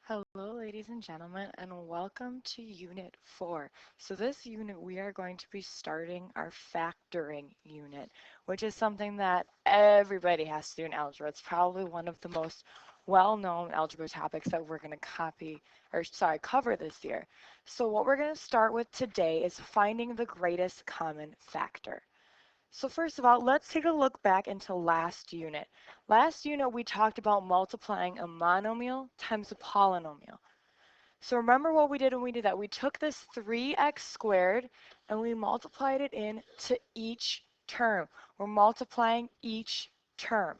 Hello, ladies and gentlemen, and welcome to Unit 4. So this unit, we are going to be starting our factoring unit, which is something that everybody has to do in algebra. It's probably one of the most well-known algebra topics that we're going to cover this year. So what we're going to start with today is finding the greatest common factor. So first of all, let's take a look back into last unit. Last unit, we talked about multiplying a monomial times a polynomial. So remember what we did when we did that. We took this 3x squared and we multiplied it into each term. We're multiplying each term.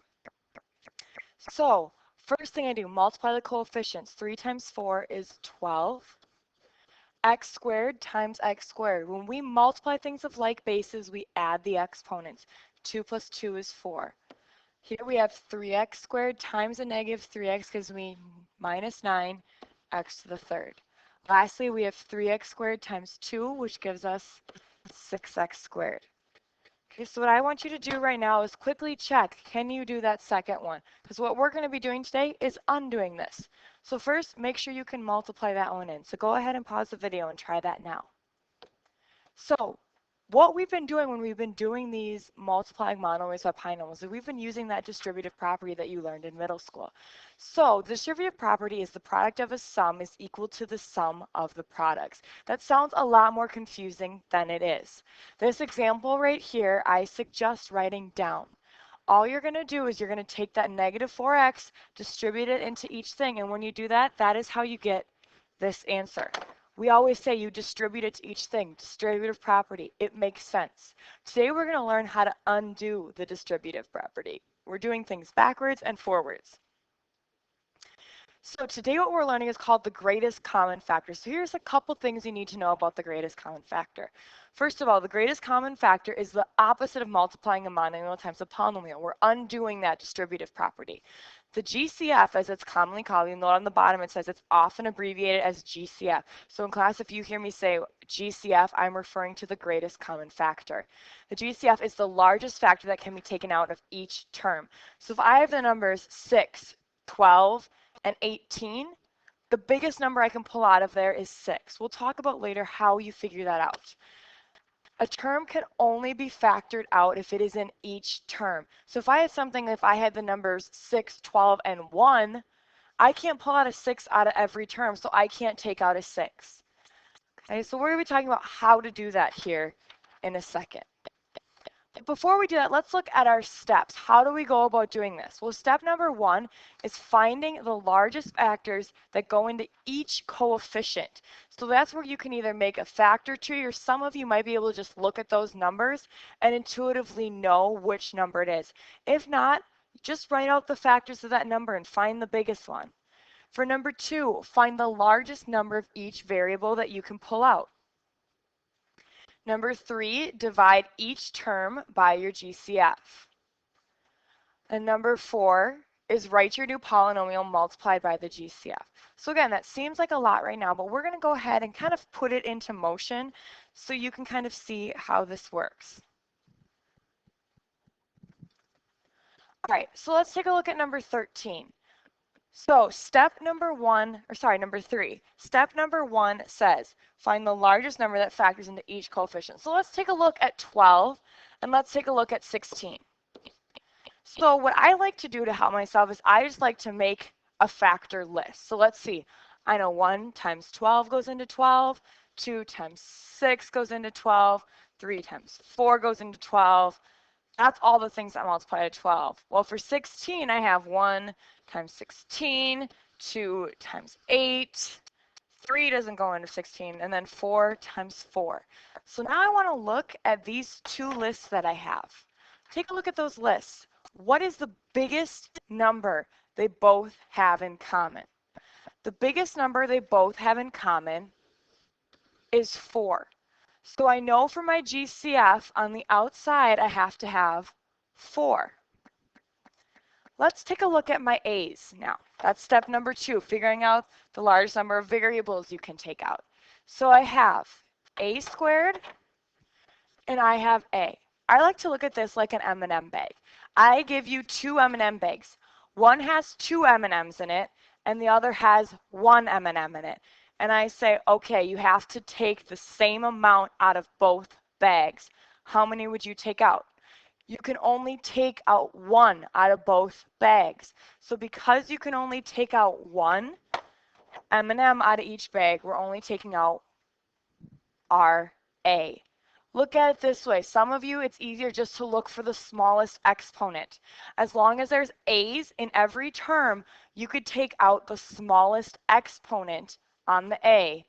So first thing I do, multiply the coefficients. 3 times 4 is 12. X squared times x squared. When we multiply things of like bases, we add the exponents. 2 plus 2 is 4. Here we have 3x squared times a negative 3x gives me minus 9, x to the third. Lastly, we have 3x squared times 2, which gives us 6x squared. Okay, so what I want you to do right now is quickly check, can you do that second one? Because what we're going to be doing today is undoing this. So first, make sure you can multiply that one in. So go ahead and pause the video and try that now. So what we've been doing when we've been doing these multiplying monomials by binomials is we've been using that distributive property that you learned in middle school. So the distributive property is the product of a sum is equal to the sum of the products. That sounds a lot more confusing than it is. This example right here, I suggest writing down. All you're going to do is you're going to take that negative 4x, distribute it into each thing, and when you do that, that is how you get this answer. We always say you distribute it to each thing, distributive property. It makes sense. Today we're going to learn how to undo the distributive property. We're doing things backwards and forwards. So today what we're learning is called the greatest common factor. So here's a couple things you need to know about the greatest common factor. First of all, the greatest common factor is the opposite of multiplying a monomial times a polynomial. We're undoing that distributive property. The GCF, as it's commonly called, you note on the bottom it says it's often abbreviated as GCF. So in class, if you hear me say GCF, I'm referring to the greatest common factor. The GCF is the largest factor that can be taken out of each term. So if I have the numbers 6, 12, and 18, the biggest number I can pull out of there is 6. We'll talk about later how you figure that out. A term can only be factored out if it is in each term. So if I had the numbers 6, 12, and 1, I can't pull out a 6 out of every term, so I can't take out a 6. Okay, so we're going to be talking about how to do that here in a second. Before we do that, let's look at our steps. How do we go about doing this? Well, step number 1 is finding the largest factors that go into each coefficient. So that's where you can either make a factor tree, or some of you might be able to just look at those numbers and intuitively know which number it is. If not, just write out the factors of that number and find the biggest one. For number 2, find the largest number of each variable that you can pull out. Number 3, divide each term by your GCF. And number 4 is write your new polynomial multiplied by the GCF. So again, that seems like a lot right now, but we're going to go ahead and kind of put it into motion so you can kind of see how this works. All right, so let's take a look at number 13. So number 3. Step number 1 says, find the largest number that factors into each coefficient. So let's take a look at 12, and let's take a look at 16. So what I like to do to help myself is I just like to make a factor list. So let's see. I know 1 times 12 goes into 12, 2 times 6 goes into 12, 3 times 4 goes into 12. That's all the things that multiply to 12. Well, for 16, I have 1 times 16, 2 times 8, 3 doesn't go into 16, and then 4 times 4. So now I want to look at these two lists that I have. Take a look at those lists. What is the biggest number they both have in common? The biggest number they both have in common is 4. So I know for my GCF on the outside I have to have 4. Let's take a look at my A's now. That's step number 2, figuring out the largest number of variables you can take out. So I have A squared and I have A. I like to look at this like an M&M bag. I give you 2 M&M bags. One has 2 M&Ms in it and the other has 1 M&M in it. And I say, okay, you have to take the same amount out of both bags. How many would you take out? You can only take out 1 out of both bags. So because you can only take out 1 M&M out of each bag, we're only taking out our A. Look at it this way. Some of you, it's easier just to look for the smallest exponent. As long as there's A's in every term, you could take out the smallest exponent on the A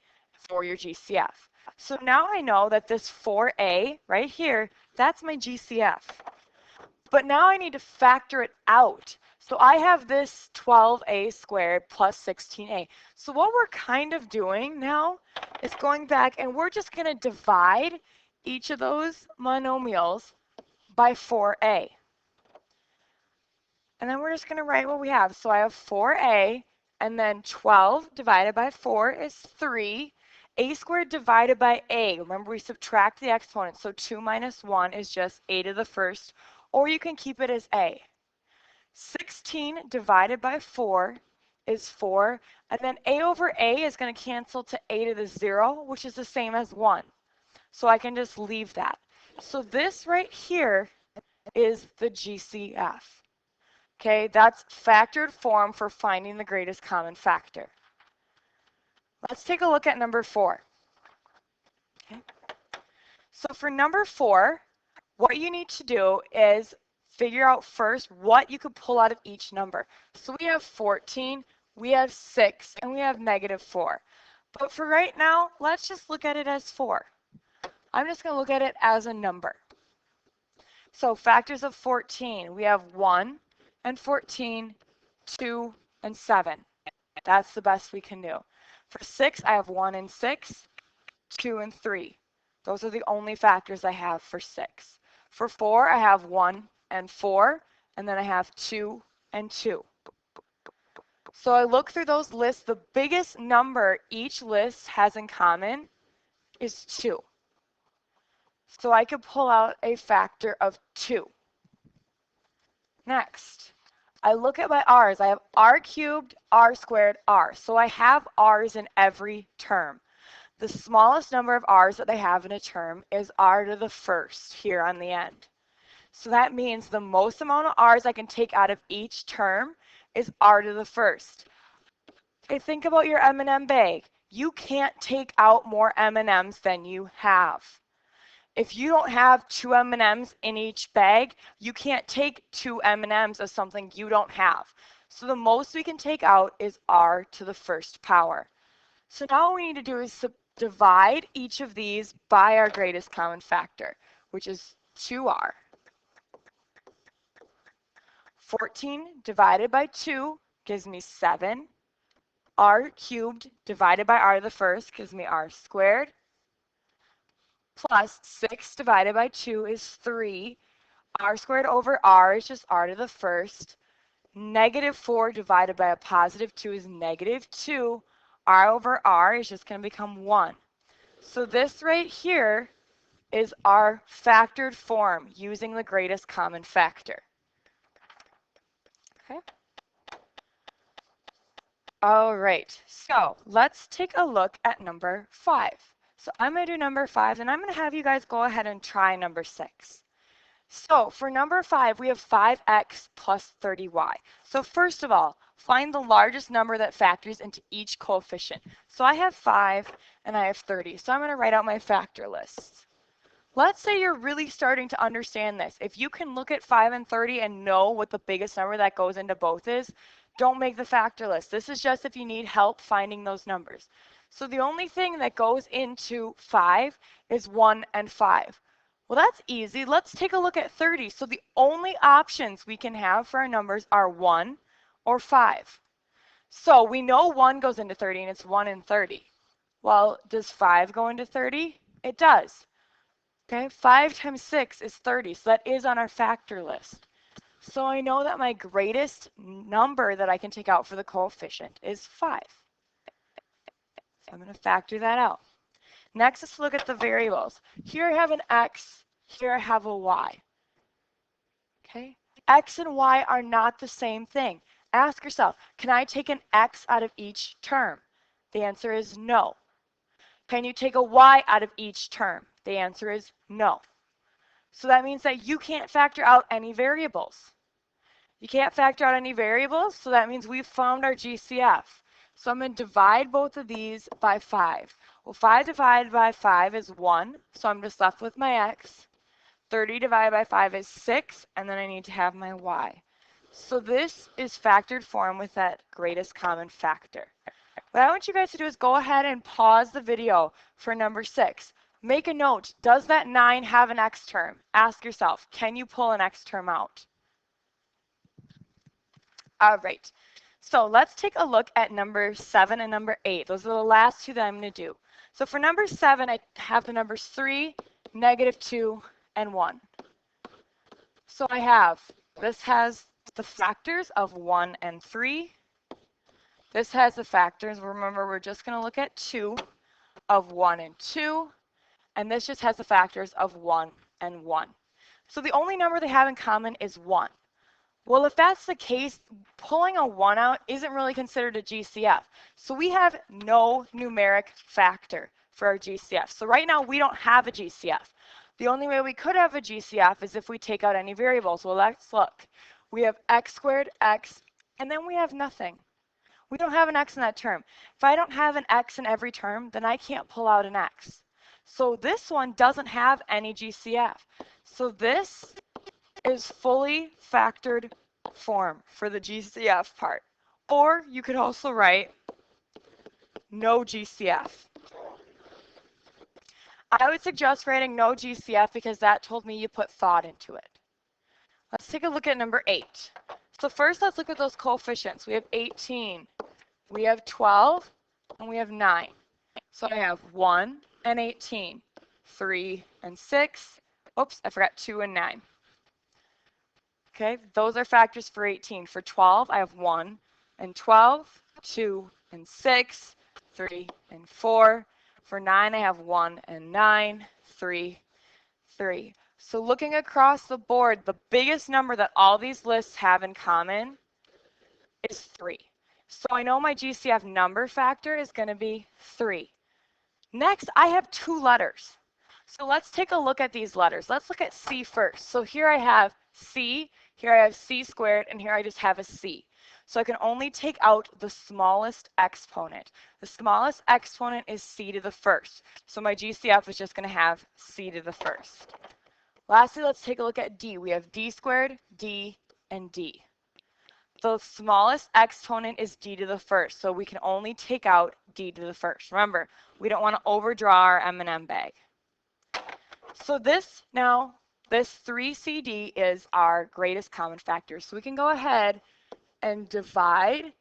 for your GCF. So now I know that this 4A right here, that's my GCF. But now I need to factor it out. So I have this 12A squared plus 16A. So what we're kind of doing now is going back and we're just going to divide each of those monomials by 4A. And then we're just going to write what we have. So I have 4A, and then 12 divided by 4 is 3. A squared divided by A. Remember, we subtract the exponent, so 2 minus 1 is just a to the first, or you can keep it as A. 16 divided by 4 is 4, and then A over A is going to cancel to a to the 0, which is the same as 1. So I can just leave that. So this right here is the GCF. Okay, that's factored form for finding the greatest common factor. Let's take a look at number 4. Okay. So for number 4, what you need to do is figure out first what you could pull out of each number. So we have 14, we have 6, and we have -4. But for right now, let's just look at it as 4. I'm just going to look at it as a number. So factors of 14, we have 1 and 14, 2 and 7. That's the best we can do. For 6, I have 1 and 6, 2 and 3. Those are the only factors I have for 6. For 4, I have 1 and 4, and then I have 2 and 2. So I look through those lists. The biggest number each list has in common is 2. So I could pull out a factor of 2. Next, I look at my r's. I have r cubed, r squared, r. So I have r's in every term. The smallest number of r's that I have in a term is r to the first here on the end. So that means the most amount of r's I can take out of each term is r to the first. Okay, think about your M&M bag. You can't take out more M&Ms than you have. If you don't have 2 M&Ms in each bag, you can't take 2 M&Ms of something you don't have. So the most we can take out is r to the first power. So now what we need to do is divide each of these by our greatest common factor, which is 2r. 14 divided by 2 gives me 7. R cubed divided by r to the first gives me r squared. Plus 6 divided by 2 is 3. R squared over r is just r to the first. -4 divided by a positive 2 is -2. R over r is just going to become 1. So this right here is our factored form using the greatest common factor. Okay. All right, so let's take a look at number 5. So I'm going to do number 5, and I'm going to have you guys go ahead and try number 6. So for number 5, we have 5x plus 30y. So first of all, find the largest number that factors into each coefficient. So I have 5 and I have 30. So I'm going to write out my factor lists. Let's say you're really starting to understand this. If you can look at 5 and 30 and know what the biggest number that goes into both is, don't make the factor list. This is just if you need help finding those numbers. So the only thing that goes into 5 is 1 and 5. Well, that's easy. Let's take a look at 30. So the only options we can have for our numbers are 1 or 5. So we know 1 goes into 30 and it's 1 and 30. Well, does 5 go into 30? It does. Okay, 5 times 6 is 30, so that is on our factor list. So I know that my greatest number that I can take out for the coefficient is 5. So I'm going to factor that out. Next, let's look at the variables. Here I have an x, here I have a y. Okay, x and y are not the same thing. Ask yourself, can I take an x out of each term? The answer is no. Can you take a y out of each term? The answer is no. So that means that you can't factor out any variables. You can't factor out any variables, so that means we've found our GCF. So I'm going to divide both of these by 5. Well, 5 divided by 5 is 1, so I'm just left with my x. 30 divided by 5 is 6, and then I need to have my y. So this is factored form with that greatest common factor. What I want you guys to do is go ahead and pause the video for number 6. Make a note, does that 9 have an x term? Ask yourself, can you pull an x term out? All right, so let's take a look at number 7 and number 8. Those are the last two that I'm going to do. So for number 7, I have the numbers 3, -2, and 1. So I have, this has the factors of 1 and 3. This has the factors, remember we're just going to look at 2, of 1 and 2. And this just has the factors of 1 and 1. So the only number they have in common is 1. Well, if that's the case, pulling a 1 out isn't really considered a GCF. So we have no numeric factor for our GCF. So right now we don't have a GCF. The only way we could have a GCF is if we take out any variables. Well, let's look. We have x squared, x, and then we have nothing. We don't have an x in that term. If I don't have an x in every term, then I can't pull out an x. So this one doesn't have any GCF. So this is fully factored form for the GCF part. Or you could also write no GCF. I would suggest writing no GCF because that told me you put thought into it. Let's take a look at number 8. So first let's look at those coefficients. We have 18, we have 12, and we have 9. So I have 1 and 18, 3 and 6, oops, I forgot 2 and 9. Okay, those are factors for 18. For 12, I have 1 and 12, 2 and 6, 3 and 4. For 9, I have 1 and 9, 3, 3. So looking across the board, the biggest number that all these lists have in common is 3. So I know my GCF number factor is going to be 3. Next, I have 2 letters. So let's take a look at these letters. Let's look at C first. So here I have C, here I have C squared, and here I just have a C. So I can only take out the smallest exponent. The smallest exponent is C to the first. So my GCF is just going to have C to the first. Lastly, let's take a look at D. We have D squared, D, and D. The smallest exponent is D to the first, so we can only take out D to the first. Remember, we don't want to overdraw our M&M bag. So this 3CD is our greatest common factor. So we can go ahead and divide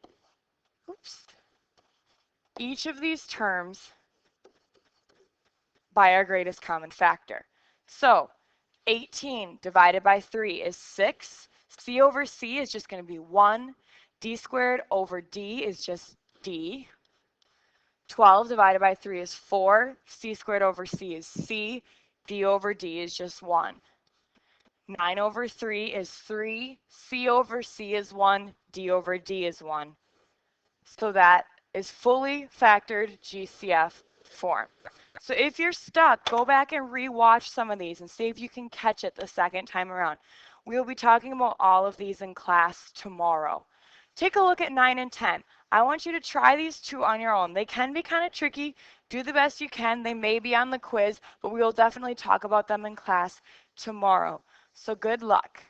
each of these terms by our greatest common factor. So 18 divided by 3 is 6. C over C is just going to be 1. D squared over D is just D. 12 divided by 3 is 4. C squared over C is C. D over D is just 1. 9 over 3 is 3. C over C is 1. D over D is 1. So that is fully factored GCF form. So if you're stuck, go back and re-watch some of these and see if you can catch it the second time around. We will be talking about all of these in class tomorrow. Take a look at 9 and 10. I want you to try these two on your own. They can be kind of tricky. Do the best you can. They may be on the quiz, but we will definitely talk about them in class tomorrow. So good luck.